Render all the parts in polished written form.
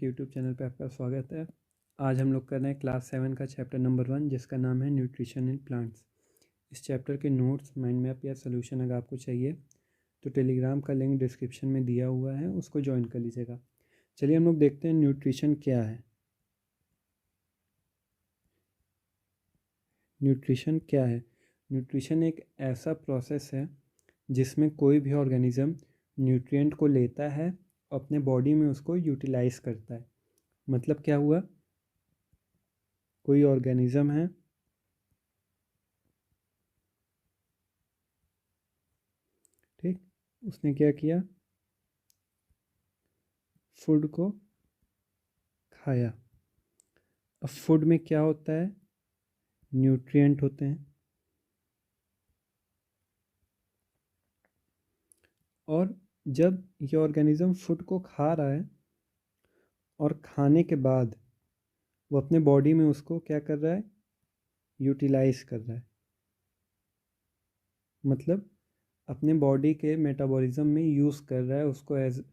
के YouTube channel पे आपका स्वागत है। आज हम लोग कर रहे हैं क्लास 7 का चैप्टर नंबर 1 जिसका नाम है न्यूट्रिशन इन प्लांट्स। इस चैप्टर के नोट्स, माइंड मैप या सोल्यूशन अगर आपको चाहिए तो टेलीग्राम का लिंक डिस्क्रिप्शन में दिया हुआ है, उसको ज्वाइन कर लीजिएगा। चलिए हम लोग देखते हैं न्यूट्रिशन क्या है। न्यूट्रिशन क्या है? न्यूट्रिशन एक ऐसा प्रोसेस है जिसमें कोई भी ऑर्गेनिज्म न्यूट्रिएंट को लेता है, अपने बॉडी में उसको यूटिलाइज करता है। मतलब क्या हुआ? कोई ऑर्गेनिज्म है, ठीक, उसने क्या किया? फूड को खाया। अब फूड में क्या होता है? न्यूट्रिएंट होते हैं। और जब ये ऑर्गेनिज्म फूड को खा रहा है और खाने के बाद वो अपने बॉडी में उसको क्या कर रहा है? यूटिलाइज कर रहा है। मतलब अपने बॉडी के मेटाबॉलिज्म में यूज़ कर रहा है, उसको एज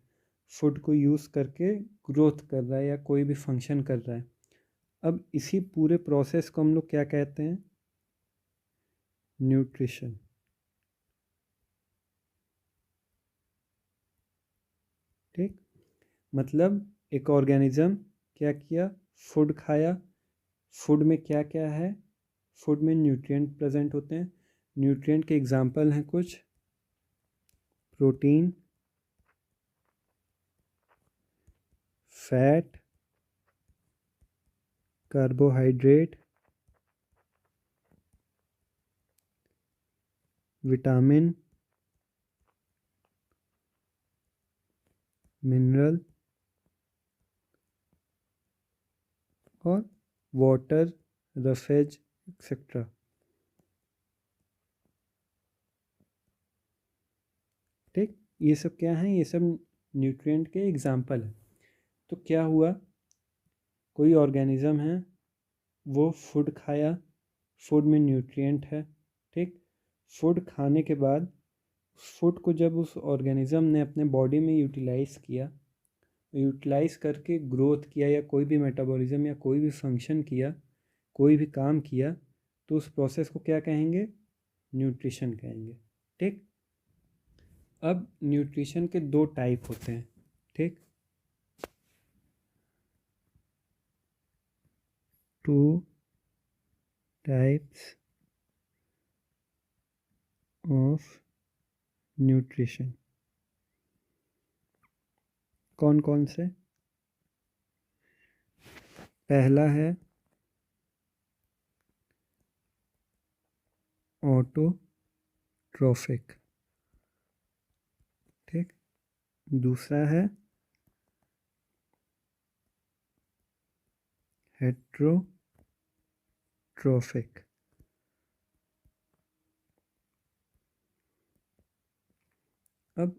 फूड को यूज़ करके ग्रोथ कर रहा है या कोई भी फंक्शन कर रहा है। अब इसी पूरे प्रोसेस को हम लोग क्या कहते हैं? न्यूट्रिशन। ठीक, मतलब एक ऑर्गेनिज्म क्या किया? फूड खाया। फूड में क्या क्या है? फूड में न्यूट्रिएंट प्रेजेंट होते हैं। न्यूट्रिएंट के एग्जांपल हैं कुछ: protein, fat, carbohydrate, vitamin, mineral और वाटर, रफेज एक्सेट्रा। ठीक, ये सब क्या हैं? ये सब न्यूट्रिएंट के एग्जांपल हैं। तो क्या हुआ? कोई ऑर्गेनिज्म है, वो फूड खाया, फूड में न्यूट्रिएंट है। ठीक, फूड खाने के बाद उस फूड को जब उस ऑर्गेनिज्म ने अपने बॉडी में यूटिलाइज किया, यूटिलाइज करके ग्रोथ किया या कोई भी मेटाबॉलिज्म या कोई भी फंक्शन किया, कोई भी काम किया, तो उस प्रोसेस को क्या कहेंगे? न्यूट्रिशन कहेंगे। ठीक, अब न्यूट्रिशन के दो टाइप होते हैं। ठीक, टू टाइप्स ऑफ न्यूट्रिशन। कौन कौन से? पहला है ऑटोट्रोफिक। ठीक, दूसरा है हेट्रोट्रोफिक। अब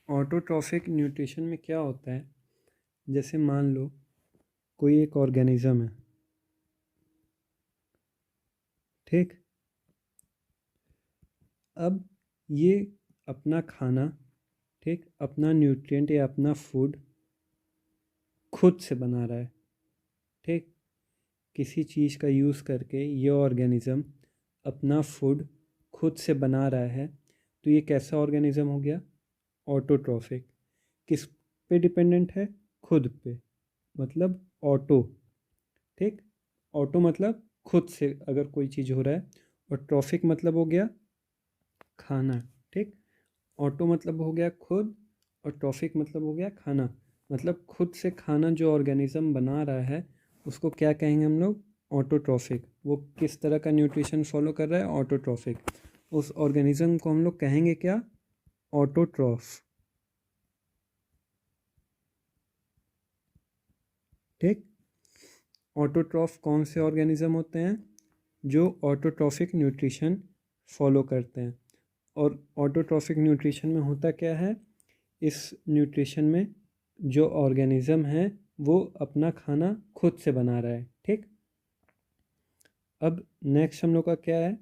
ऑटोट्रोफिक न्यूट्रिशन में क्या होता है? जैसे मान लो कोई एक ऑर्गेनिज्म है, ठीक, अब ये अपना खाना, ठीक, अपना न्यूट्रिएंट या अपना फूड खुद से बना रहा है। ठीक, किसी चीज़ का यूज़ करके ये ऑर्गेनिज्म अपना फूड खुद से बना रहा है, तो ये कैसा ऑर्गेनिज्म हो गया? ऑटोट्रोफिक। किस पे डिपेंडेंट है? खुद पे, मतलब ऑटो। ठीक, ऑटो मतलब खुद से अगर कोई चीज़ हो रहा है, और ट्रॉफिक मतलब हो गया खाना। ठीक, ऑटो मतलब हो गया खुद और ट्रॉफिक मतलब हो गया खाना। मतलब खुद से खाना जो ऑर्गेनिज्म बना रहा है उसको क्या कहेंगे हम लोग? ऑटोट्रॉफिक। वो किस तरह का न्यूट्रिशन फॉलो कर रहा है? ऑटोट्रॉफिक। उस ऑर्गेनिज्म को हम लोग कहेंगे क्या? ऑटोट्रॉफ। ठीक, ऑटोट्रॉफ कौन से ऑर्गेनिज्म होते हैं? जो ऑटोट्रॉफिक न्यूट्रिशन फॉलो करते हैं। और ऑटोट्रॉफिक न्यूट्रिशन में होता क्या है? इस न्यूट्रिशन में जो ऑर्गेनिज्म है वो अपना खाना खुद से बना रहा है। ठीक, अब नेक्स्ट हम लोग का क्या है?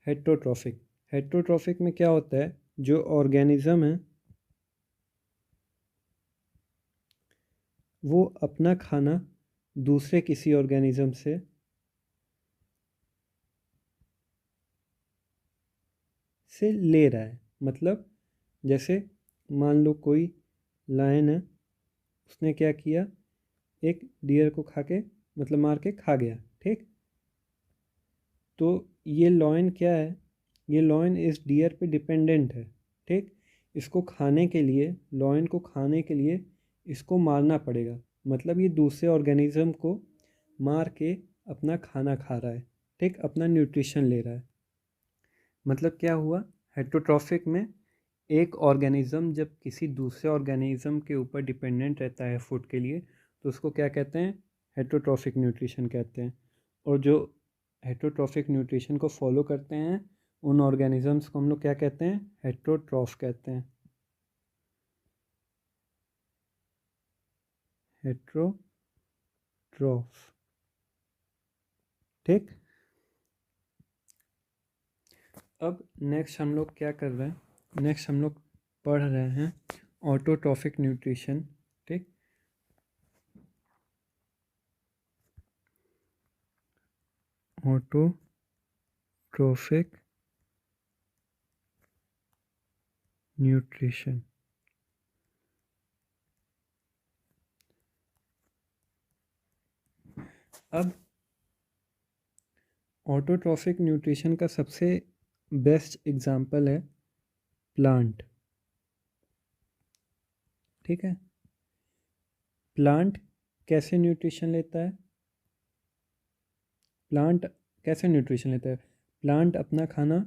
हेट्रोट्रॉफिक। हेट्रोट्रॉफिक में क्या होता है? जो ऑर्गेनिज्म है वो अपना खाना दूसरे किसी ऑर्गेनिज्म से ले रहा है। मतलब जैसे मान लो कोई लायन है, उसने क्या किया, एक डियर को खा के मतलब मार के खा गया, ठीक। तो ये लॉयन क्या है, ये लॉयन इस डियर पे डिपेंडेंट है, ठीक। इसको खाने के लिए, लॉयन को खाने के लिए इसको मारना पड़ेगा। मतलब ये दूसरे ऑर्गेनिज्म को मार के अपना खाना खा रहा है, ठीक, अपना न्यूट्रिशन ले रहा है। मतलब क्या हुआ, हेटरोट्रॉफिक में एक ऑर्गेनिज्म जब किसी दूसरे ऑर्गेनिज्म के ऊपर डिपेंडेंट रहता है फूड के लिए, तो उसको क्या कहते हैं, हेटरोट्रॉफिक न्यूट्रिशन कहते हैं। और जो हेटरोट्रॉफिक न्यूट्रिशन को फॉलो करते हैं उन ऑर्गेनिजम्स को हम लोग क्या कहते हैं, हेटरोट्रॉफ कहते हैं। हेटरोट्रॉफ, ठीक। अब नेक्स्ट हम लोग क्या कर रहे हैं, नेक्स्ट हम लोग पढ़ रहे हैं ऑटोट्रॉफिक न्यूट्रिशन, ठीक। Autotrophic nutrition. अब ऑटोट्रॉफिक न्यूट्रिशन का सबसे बेस्ट एग्जाम्पल है प्लांट, ठीक है। प्लांट कैसे न्यूट्रिशन लेता है, प्लांट कैसे न्यूट्रिशन लेता है, प्लांट अपना खाना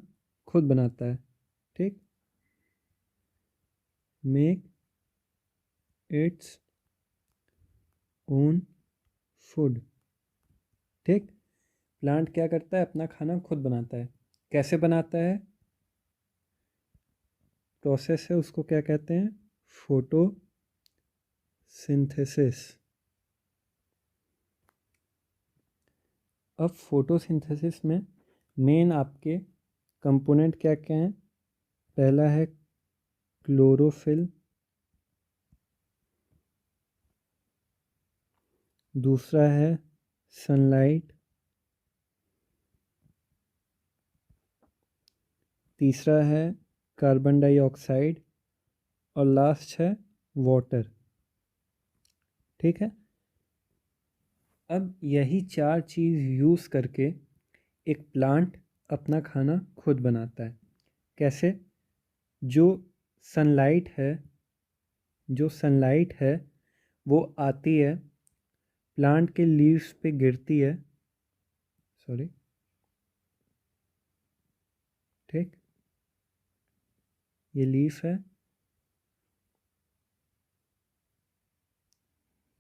खुद बनाता है, ठीक। मेक इट्स ओन फूड, ठीक। प्लांट क्या करता है, अपना खाना खुद बनाता है। कैसे बनाता है, प्रोसेस है, उसको क्या कहते हैं, फोटोसिंथेसिस। अब फोटोसिंथेसिस में मेन आपके कंपोनेंट क्या क्या हैं, पहला है क्लोरोफिल, दूसरा है सनलाइट, तीसरा है कार्बन डाइऑक्साइड और लास्ट है वाटर, ठीक है। अब यही चार चीज़ यूज़ करके एक प्लांट अपना खाना खुद बनाता है। कैसे, जो सनलाइट है, जो सनलाइट है वो आती है, प्लांट के लीव्स पे गिरती है, सॉरी, ठीक, ये लीफ है,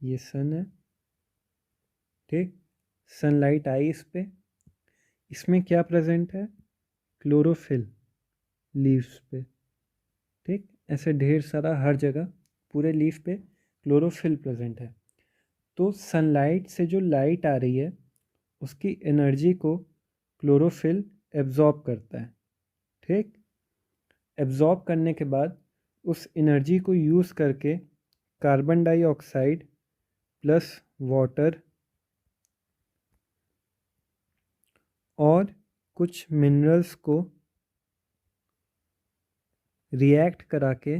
ये सन है, ठीक। सनलाइट आई इस पे, इसमें क्या प्रेजेंट है, क्लोरोफिल लीव्स पे, ठीक। ऐसे ढेर सारा हर जगह पूरे लीफ पे क्लोरोफिल प्रेजेंट है। तो सनलाइट से जो लाइट आ रही है उसकी एनर्जी को क्लोरोफिल एब्जॉर्ब करता है, ठीक। एब्जॉर्ब करने के बाद उस एनर्जी को यूज़ करके कार्बन डाइऑक्साइड प्लस वाटर और कुछ मिनरल्स को रिएक्ट करा के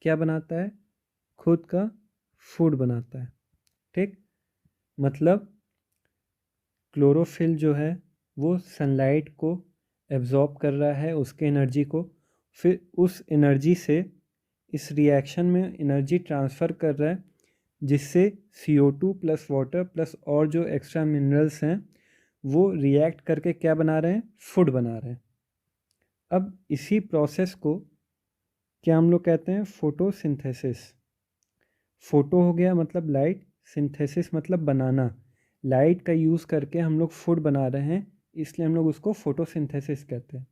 क्या बनाता है, खुद का फूड बनाता है, ठीक। मतलब क्लोरोफिल जो है वो सनलाइट को एब्जॉर्ब कर रहा है, उसके एनर्जी को, फिर उस एनर्जी से इस रिएक्शन में एनर्जी ट्रांसफ़र कर रहा है, जिससे CO2 प्लस वाटर प्लस और जो एक्स्ट्रा मिनरल्स हैं वो रिएक्ट करके क्या बना रहे हैं, फूड बना रहे हैं। अब इसी प्रोसेस को क्या हम लोग कहते हैं, फोटोसिंथेसिस। फोटो हो गया मतलब लाइट, सिंथेसिस मतलब बनाना, लाइट का यूज़ करके हम लोग फूड बना रहे हैं, इसलिए हम लोग उसको फोटोसिंथेसिस कहते हैं।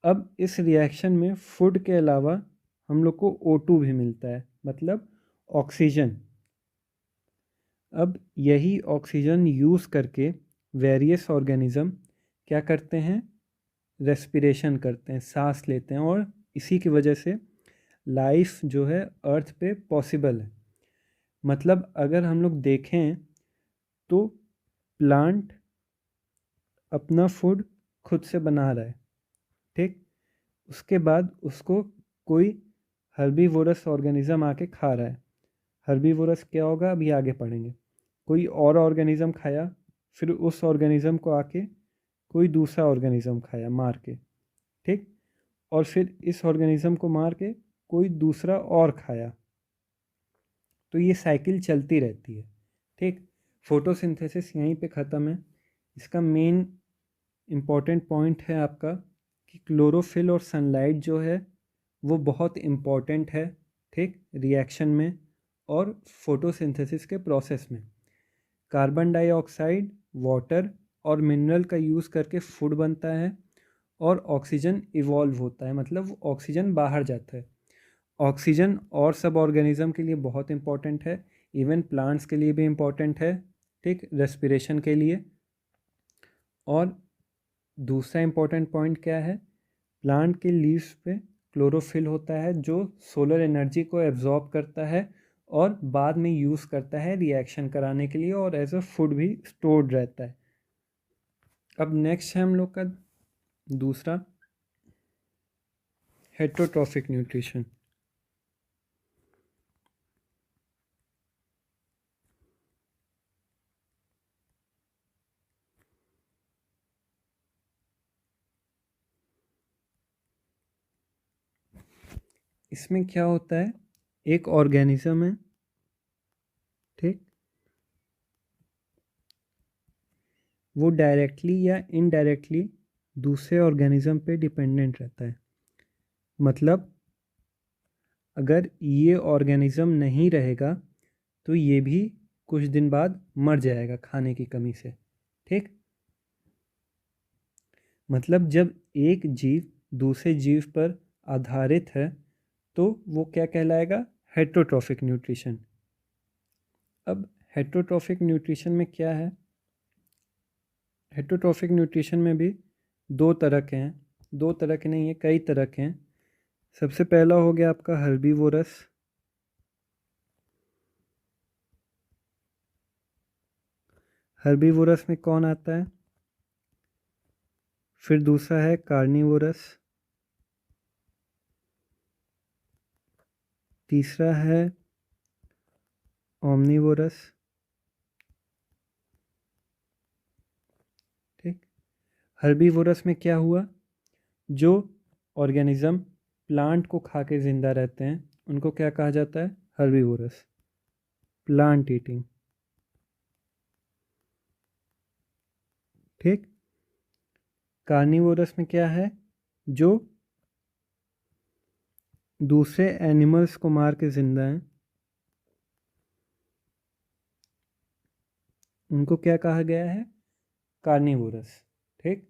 अब इस रिएक्शन में फूड के अलावा हम लोग को O2 भी मिलता है, मतलब ऑक्सीजन। अब यही ऑक्सीजन यूज़ करके वेरियस ऑर्गेनिज़म क्या करते हैं, रेस्पिरेशन करते हैं, सांस लेते हैं, और इसी की वजह से लाइफ जो है अर्थ पे पॉसिबल है। मतलब अगर हम लोग देखें तो प्लांट अपना फूड खुद से बना रहा है, ठीक। उसके बाद उसको कोई हर्बीवोरस ऑर्गेनिज्म आके खा रहा है। हर्बीवोरस क्या होगा अभी आगे पढ़ेंगे। कोई और ऑर्गेनिज्म खाया, फिर उस ऑर्गेनिज्म को आके कोई दूसरा ऑर्गेनिज्म खाया मार के, ठीक। और फिर इस ऑर्गेनिज्म को मार के कोई दूसरा और खाया। तो ये साइकिल चलती रहती है, ठीक। फोटोसिंथेसिस यहीं पे ख़त्म है। इसका मेन इम्पॉर्टेंट पॉइंट है आपका कि क्लोरोफिल और सनलाइट जो है वो बहुत इम्पॉर्टेंट है, ठीक, रिएक्शन में और फोटोसिंथेसिस के प्रोसेस में। कार्बन डाइऑक्साइड, वाटर और मिनरल का यूज़ करके फूड बनता है और ऑक्सीजन इवॉल्व होता है, मतलब ऑक्सीजन बाहर जाता है। ऑक्सीजन और सब ऑर्गेनिज्म के लिए बहुत इंपॉर्टेंट है, इवन प्लांट्स के लिए भी इम्पॉर्टेंट है, ठीक, रेस्पिरेशन के लिए। और दूसरा इम्पॉर्टेंट पॉइंट क्या है, प्लांट के लीव्स पे क्लोरोफिल होता है जो सोलर एनर्जी को एब्जॉर्ब करता है और बाद में यूज़ करता है रिएक्शन कराने के लिए, और एज अ फूड भी स्टोर्ड रहता है। अब नेक्स्ट है हम लोग का दूसरा, हेटरोट्रॉफिक न्यूट्रिशन। इसमें क्या होता है, एक ऑर्गेनिज्म है, ठीक, वो डायरेक्टली या इनडायरेक्टली दूसरे ऑर्गेनिज्म पे डिपेंडेंट रहता है। मतलब अगर ये ऑर्गेनिज्म नहीं रहेगा तो ये भी कुछ दिन बाद मर जाएगा खाने की कमी से, ठीक। मतलब जब एक जीव दूसरे जीव पर आधारित है तो वो क्या कहलाएगा, हेटरोट्रॉफिक न्यूट्रिशन। अब हेटरोट्रॉफिक न्यूट्रिशन में क्या है, हेटरोट्रॉफिक न्यूट्रिशन में भी दो तरह के हैं, दो तरह के नहीं है, कई तरह के हैं। सबसे पहला हो गया आपका हर्बीवोरस, हर्बीवोरस में कौन आता है, फिर दूसरा है कार्निवोरस, तीसरा है ओमनीवोरस, ठीक। हर्बीवोरस में क्या हुआ, जो ऑर्गेनिज्म प्लांट को खा के ज़िंदा रहते हैं उनको क्या कहा जाता है, हर्बीवोरस, प्लांट ईटिंग, ठीक। कार्निवोरस में क्या है, जो दूसरे एनिमल्स को मार के ज़िंदा हैं उनको क्या कहा गया है, कार्निवोरस, ठीक।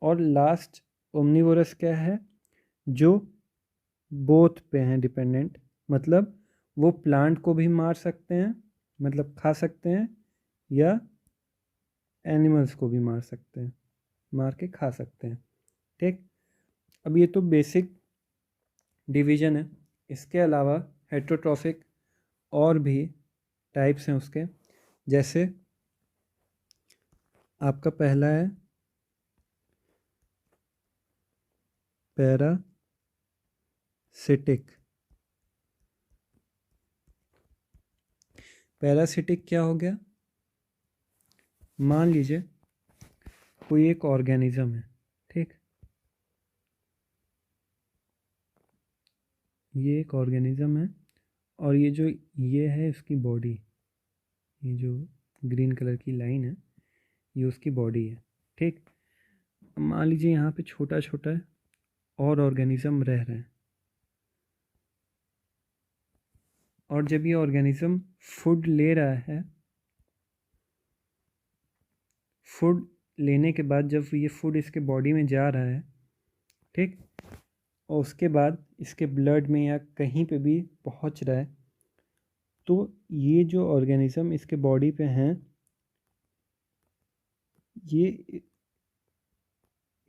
और लास्ट ओमनीवोरस क्या है, जो बोथ पे हैं डिपेंडेंट, मतलब वो प्लांट को भी मार सकते हैं, मतलब खा सकते हैं, या एनिमल्स को भी मार सकते हैं, मार के खा सकते हैं, ठीक। अब ये तो बेसिक डिवीज़न है। इसके अलावा हेटरोट्रॉफिक और भी टाइप्स हैं उसके, जैसे आपका पहला है पैरासिटिक। पैरासिटिक क्या हो गया, मान लीजिए कोई एक ऑर्गेनिज्म है, ठीक, ये एक ऑर्गेनिज्म है और ये जो ये है इसकी बॉडी, ये जो ग्रीन कलर की लाइन है ये उसकी बॉडी है, ठीक। मान लीजिए यहाँ पे छोटा छोटा और ऑर्गेनिज्म रह रहे हैं, और जब ये ऑर्गेनिज्म फूड ले रहा है, फूड लेने के बाद जब ये फूड इसके बॉडी में जा रहा है, ठीक, और उसके बाद इसके ब्लड में या कहीं पे भी पहुंच रहा है, तो ये जो ऑर्गेनिज्म इसके बॉडी पे हैं, ये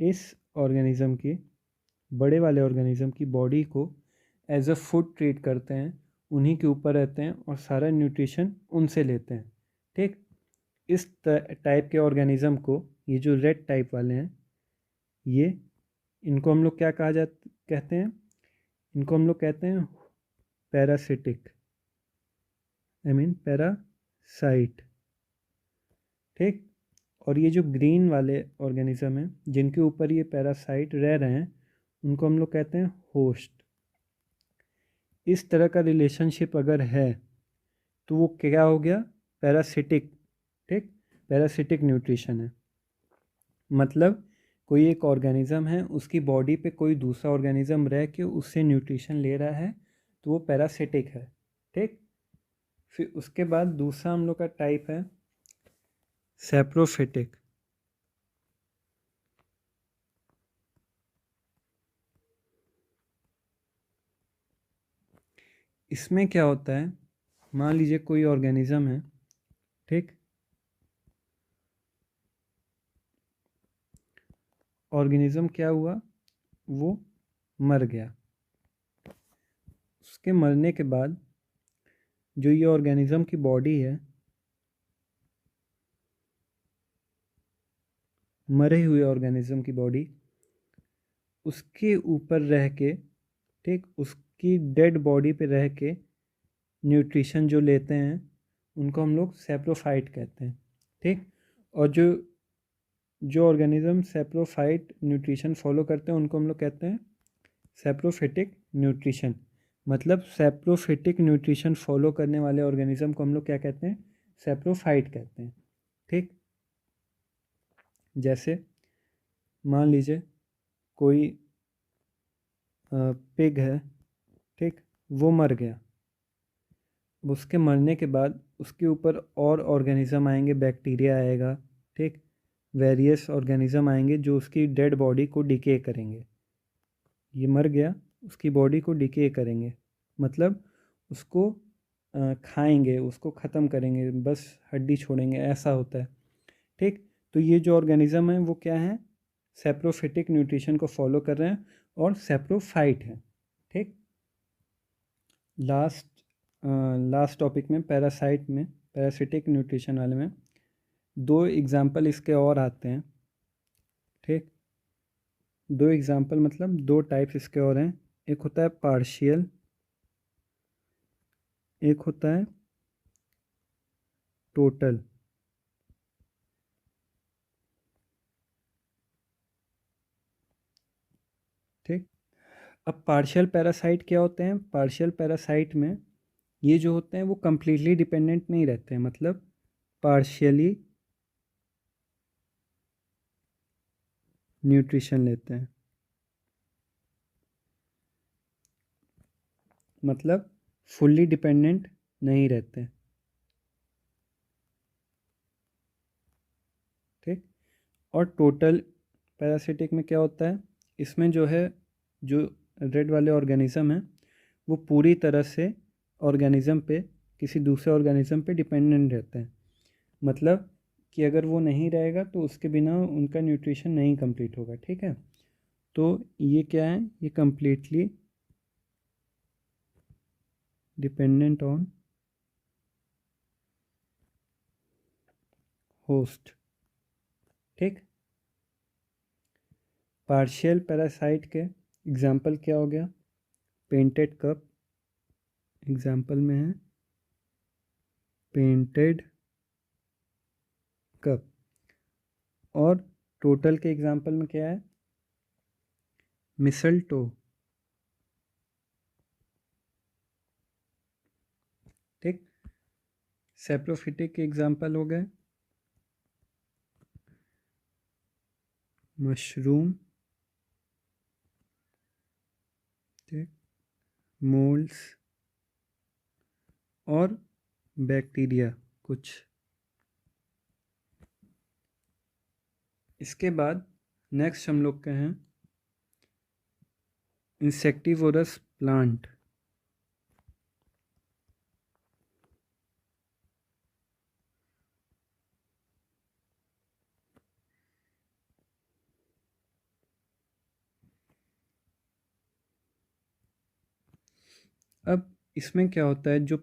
इस ऑर्गेनिज्म की, बड़े वाले ऑर्गेनिज्म की बॉडी को एज अ फूड ट्रीट करते हैं उन्हीं के ऊपर रहते हैं और सारा न्यूट्रिशन उनसे लेते हैं। ठीक, इस टाइप के ऑर्गेनिज्म को, ये जो रेड टाइप वाले हैं, ये इनको हम लोग क्या कहते हैं, इनको हम लोग कहते हैं पैरासिटिक, आई मीन पैरासाइट। ठीक, और ये जो ग्रीन वाले ऑर्गेनिज्म हैं जिनके ऊपर ये पैरासाइट रह रहे हैं, उनको हम लोग कहते हैं होस्ट। इस तरह का रिलेशनशिप अगर है तो वो क्या हो गया, पैरासिटिक। ठीक, पैरासिटिक न्यूट्रिशन है। मतलब कोई एक ऑर्गेनिज्म है, उसकी बॉडी पे कोई दूसरा ऑर्गेनिज्म रह के उससे न्यूट्रिशन ले रहा है, तो वो पैरासिटिक है। ठीक, फिर उसके बाद दूसरा हम लोग का टाइप है सैप्रोफिटिक। इसमें क्या होता है, मान लीजिए कोई ऑर्गेनिज्म है, ठीक, ऑर्गेनिज्म क्या हुआ, वो मर गया। उसके मरने के बाद जो ये ऑर्गेनिज्म की बॉडी है, मरे हुए ऑर्गेनिज्म की बॉडी, उसके ऊपर रह के, ठीक, उसकी डेड बॉडी पे रह के न्यूट्रिशन जो लेते हैं उनको हम लोग सैप्रोफाइट कहते हैं। ठीक, और जो ऑर्गेनिज्म सैप्रोफाइट न्यूट्रिशन फॉलो करते हैं उनको हम लोग कहते हैं सैप्रोफिटिक न्यूट्रिशन। मतलब सैप्रोफिटिक न्यूट्रिशन फॉलो करने वाले ऑर्गेनिज्म को हम लोग क्या कहते हैं, सैप्रोफाइट कहते हैं। ठीक, जैसे मान लीजिए कोई पिग है, ठीक, वो मर गया। उसके मरने के बाद उसके ऊपर और ऑर्गेनिज्म आएंगे, बैक्टीरिया आएगा, ठीक, वेरियस ऑर्गेनिज्म आएंगे जो उसकी डेड बॉडी को डिके करेंगे। ये मर गया, उसकी बॉडी को डिके करेंगे, मतलब उसको खाएंगे, उसको ख़त्म करेंगे, बस हड्डी छोड़ेंगे, ऐसा होता है। ठीक, तो ये जो ऑर्गेनिज्म है वो क्या है, सैप्रोफिटिक न्यूट्रिशन को फॉलो कर रहे हैं और सैप्रोफाइट हैं। ठीक, लास्ट लास्ट टॉपिक में पैरासाइट में, पैरासिटिक न्यूट्रिशन वाले में दो एग्जाम्पल इसके और आते हैं। ठीक, दो एग्जाम्पल मतलब दो टाइप्स इसके और हैं। एक होता है पार्शियल, एक होता है टोटल। ठीक, अब पार्शियल पैरासाइट क्या होते हैं, पार्शियल पैरासाइट में ये जो होते हैं वो कंप्लीटली डिपेंडेंट नहीं रहते हैं, मतलब पार्शियली न्यूट्रिशन लेते हैं, मतलब फुल्ली डिपेंडेंट नहीं रहते। ठीक, और टोटल पैरासिटिक में क्या होता है, इसमें जो है, जो रेड वाले ऑर्गेनिज्म हैं वो पूरी तरह से ऑर्गेनिज्म पे, किसी दूसरे ऑर्गेनिज्म पे डिपेंडेंट रहते हैं। मतलब कि अगर वो नहीं रहेगा तो उसके बिना उनका न्यूट्रिशन नहीं कंप्लीट होगा। ठीक है, तो ये क्या है, ये कंप्लीटली डिपेंडेंट ऑन होस्ट। ठीक, पार्शियल पैरासाइट के एग्जाम्पल क्या हो गया, पेंटेड कप एग्जाम्पल में है, पेंटेड कप। और टोटल के एग्जाम्पल में क्या है, मिसलटो। ठीक, सैप्रोफिटिक के एग्जाम्पल हो गए मशरूम, ठीक, मोल्स और बैक्टीरिया कुछ। इसके बाद नेक्स्ट हम लोग के हैं इंसेक्टिवोरस प्लांट। अब इसमें क्या होता है, जो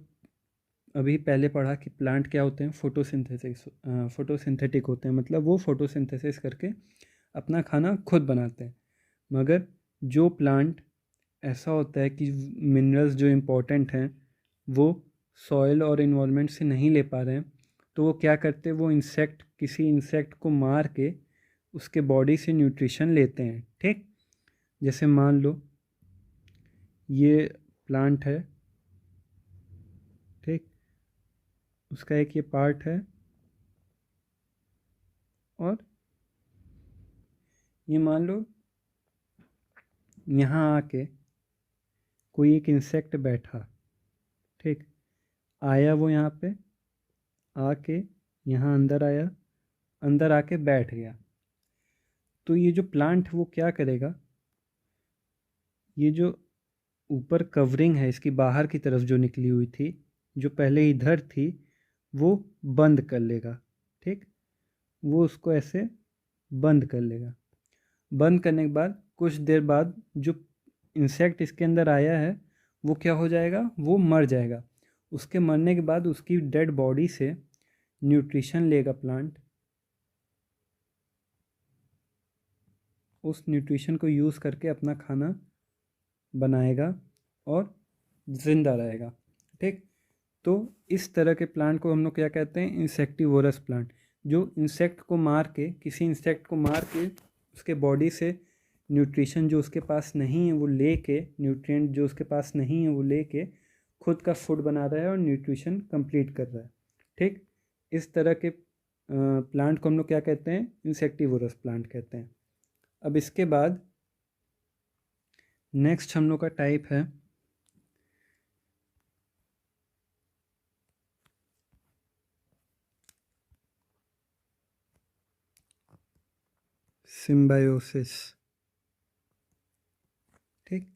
अभी पहले पढ़ा कि प्लांट क्या होते हैं, फोटोसिंथेटिक होते हैं, मतलब वो फोटोसिंथेसिस करके अपना खाना खुद बनाते हैं। मगर जो प्लांट ऐसा होता है कि मिनरल्स जो इम्पोर्टेंट हैं वो सॉइल और इन्वायरमेंट से नहीं ले पा रहे हैं, तो वो क्या करते हैं, वो किसी इंसेक्ट को मार के उसके बॉडी से न्यूट्रिशन लेते हैं। ठीक, जैसे मान लो ये प्लांट है, ठीक, उसका एक ये पार्ट है, और ये मान लो यहाँ आके कोई एक इंसेक्ट बैठा, ठीक, आया वो यहाँ पे आके, यहाँ अंदर आया, अंदर आके बैठ गया। तो ये जो प्लांट वो क्या करेगा, ये जो ऊपर कवरिंग है इसकी बाहर की तरफ जो निकली हुई थी, जो पहले इधर थी, वो बंद कर लेगा। ठीक, वो उसको ऐसे बंद कर लेगा। बंद करने के बाद कुछ देर बाद जो इंसेक्ट इसके अंदर आया है वो क्या हो जाएगा, वो मर जाएगा। उसके मरने के बाद उसकी डेड बॉडी से न्यूट्रिशन लेगा प्लांट, उस न्यूट्रिशन को यूज़ करके अपना खाना बनाएगा और ज़िंदा रहेगा। ठीक, तो इस तरह के प्लांट को हम लोग क्या कहते हैं, इंसेक्टिवोरस प्लांट, जो इंसेक्ट को मार के, किसी इंसेक्ट को मार के उसके बॉडी से न्यूट्रिशन जो उसके पास नहीं है वो लेके, न्यूट्रिएंट जो उसके पास नहीं है वो लेके खुद का फूड बना रहा है और न्यूट्रिशन कंप्लीट कर रहा है। ठीक, इस तरह के प्लांट को हम लोग क्या कहते हैं, इंसेक्टिवोरस प्लांट कहते हैं। अब इसके बाद नेक्स्ट हम लोग का टाइप है सिम्बायोसिस। ठीक,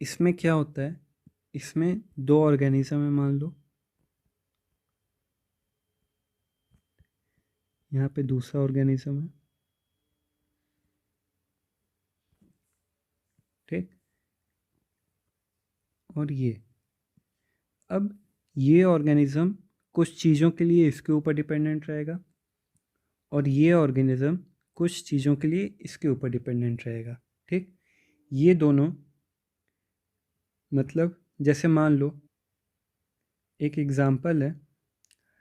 इसमें क्या होता है, इसमें दो ऑर्गेनिज्म है, मान लो यहाँ पे दूसरा ऑर्गेनिज्म है। ठीक, और ये, अब ये ऑर्गेनिज्म कुछ चीज़ों के लिए इसके ऊपर डिपेंडेंट रहेगा और ये ऑर्गेनिज्म कुछ चीज़ों के लिए इसके ऊपर डिपेंडेंट रहेगा। ठीक, ये दोनों, मतलब जैसे मान लो एक एग्ज़ाम्पल है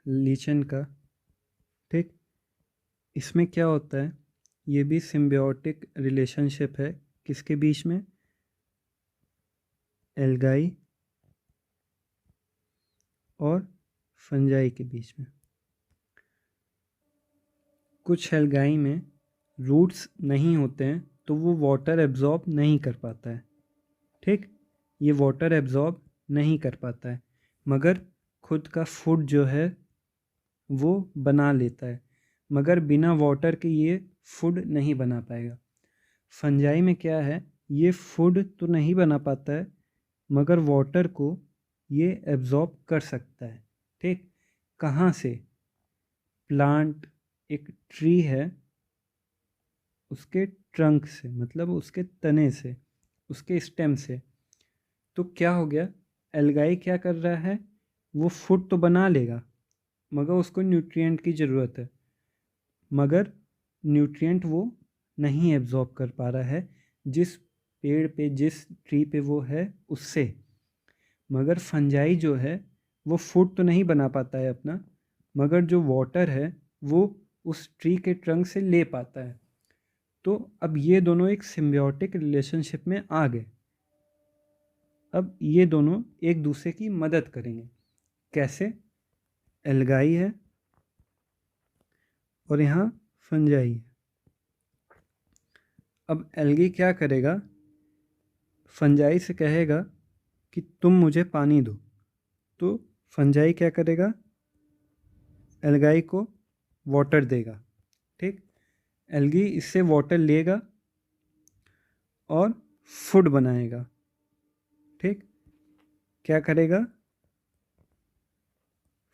लीचन का। ठीक, इसमें क्या होता है, ये भी सिम्बियोटिक रिलेशनशिप है किसके बीच में, एल्गाई और फंजाई के बीच में। कुछ एल्गाई में रूट्स नहीं होते हैं तो वो वाटर एब्जॉर्ब नहीं कर पाता है। ठीक, ये वाटर एब्जॉर्ब नहीं कर पाता है मगर खुद का फूड जो है वो बना लेता है, मगर बिना वाटर के ये फूड नहीं बना पाएगा। फंजाई में क्या है, ये फूड तो नहीं बना पाता है मगर वाटर को ये एब्जॉर्ब कर सकता है। ठीक, कहाँ से, प्लांट, एक ट्री है उसके ट्रंक से, मतलब उसके तने से, उसके स्टेम से। तो क्या हो गया, एल्गाई क्या कर रहा है, वो फूड तो बना लेगा मगर उसको न्यूट्रिएंट की ज़रूरत है, मगर न्यूट्रिएंट वो नहीं एब्जॉर्ब कर पा रहा है जिस पेड़ पे, जिस ट्री पे वो है उससे। मगर फंजाई जो है वो फूड तो नहीं बना पाता है अपना, मगर जो वाटर है वो उस ट्री के ट्रंक से ले पाता है। तो अब ये दोनों एक सिम्बियोटिक रिलेशनशिप में आ गए। अब ये दोनों एक दूसरे की मदद करेंगे। कैसे, एल्गाई है और यहाँ फंजाई है। अब एल्गी क्या करेगा, फंजाई से कहेगा कि तुम मुझे पानी दो, तो फंजाई क्या करेगा, एल्गाई को वाटर देगा। ठीक, एल्गी इससे वाटर लेगा और फूड बनाएगा। ठीक, क्या करेगा,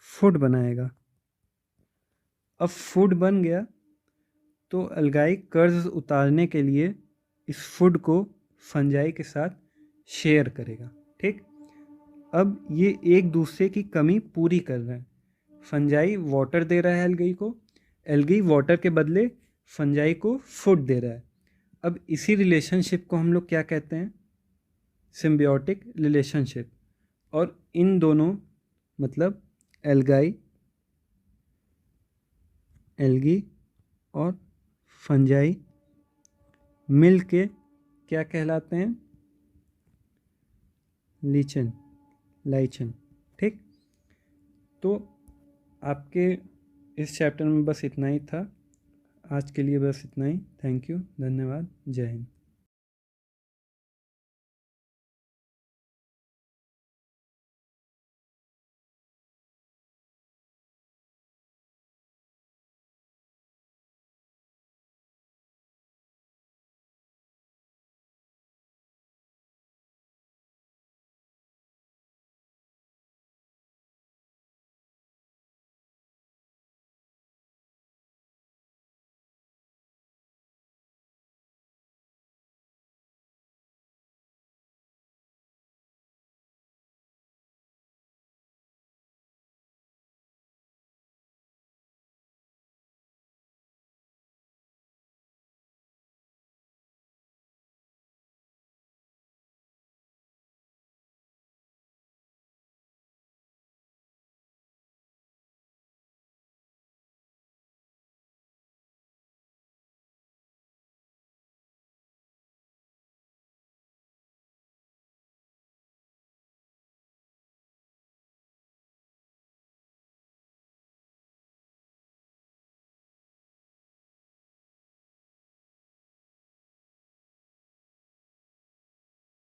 फूड बनाएगा। अब फूड बन गया तो एल्गाई कर्ज उतारने के लिए इस फूड को फंजाई के साथ शेयर करेगा। ठीक, अब ये एक दूसरे की कमी पूरी कर रहे हैं। फंजाई वाटर दे रहा है एल्गी को, एल्गी वाटर के बदले फंजाई को फूड दे रहा है। अब इसी रिलेशनशिप को हम लोग क्या कहते हैं? Symbiotic relationship. और इन दोनों मतलब एल्गी और फंजाई मिल के क्या कहलाते हैं? लाइचन। ठीक, तो आपके इस चैप्टर में बस इतना ही था। आज के लिए बस इतना ही। थैंक यू, धन्यवाद, जय हिंद।